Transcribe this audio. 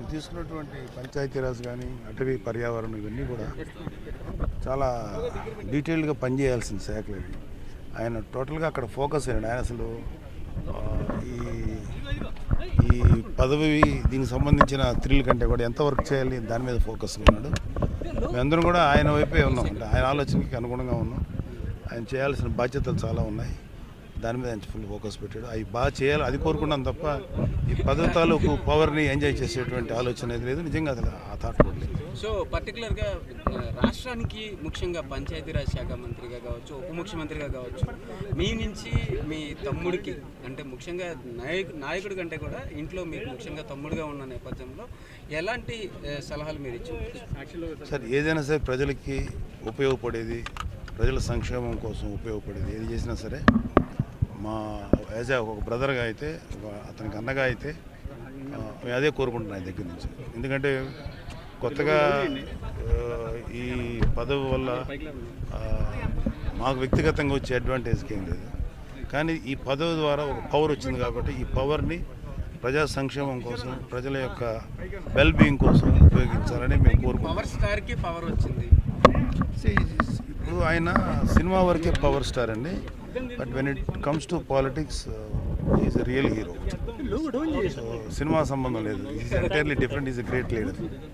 ఆయన తీసుకున్నటువంటి పంచాయతీరాజ్ కానీ అటవీ పర్యావరణం ఇవన్నీ కూడా చాలా డీటెయిల్డ్గా పనిచేయాల్సిన శాఖలు ఇవి. ఆయన టోటల్గా అక్కడ ఫోకస్ అయ్యాడు. ఆయన అసలు ఈ ఈ పదవి దీనికి సంబంధించిన థ్రిల్ కంటే కూడా ఎంత వర్క్ చేయాలి దాని మీద ఫోకస్ ఉన్నాడు. మేమందరం కూడా ఆయన వైపే ఉన్నాం, అంటే ఆయన ఆలోచనకి అనుగుణంగా ఉన్నాం. ఆయన చేయాల్సిన బాధ్యతలు చాలా ఉన్నాయి, దాని మీద ఆయన ఫుల్ ఫోకస్ పెట్టాడు. అవి బాగా చేయాలి అది కోరుకున్నాం తప్ప ఈ పదవి తాలూకు పవర్ని ఎంజాయ్ చేసేటువంటి ఆలోచన అనేది లేదు. నిజంగా అసలు ఆ థాట్ కూడా లేదు. సో పర్టికులర్గా రాష్ట్రానికి ముఖ్యంగా పంచాయతీరాజ్ శాఖ మంత్రిగా కావచ్చు, ఉప ముఖ్యమంత్రిగా కావచ్చు, మీ నుంచి మీ తమ్ముడికి అంటే ముఖ్యంగా నాయకుడి కంటే కూడా ఇంట్లో మీకు ముఖ్యంగా తమ్ముడుగా ఉన్న నేపథ్యంలో ఎలాంటి సలహాలు మీరు ఇచ్చారు? సార్ ఏదైనా సరే ప్రజలకి ఉపయోగపడేది, ప్రజల సంక్షేమం కోసం ఉపయోగపడేది ఏది చేసినా సరే మా యాజ్ ఒక బ్రదర్గా అయితే, అతనికి అన్నగా అయితే మేము అదే కోరుకుంటున్నాం ఆయన దగ్గర నుంచి. ఎందుకంటే కొత్తగా ఈ పదవి వల్ల మాకు వ్యక్తిగతంగా వచ్చే అడ్వాంటేజ్కి ఏం లేదు, కానీ ఈ పదవి ద్వారా ఒక పవర్ వచ్చింది కాబట్టి ఈ పవర్ని ప్రజా సంక్షేమం కోసం, ప్రజల యొక్క వెల్ బీయింగ్ కోసం ఉపయోగించాలని మేము కోరుకుంటున్నాం. పవర్ స్టార్కి పవర్ వచ్చింది. ఇప్పుడు ఆయన సినిమా వరకే పవర్ స్టార్ అండి, but when it comes to politics is a real hero. So cinema సంబంధం లేదు, is entirely different, is a great leader.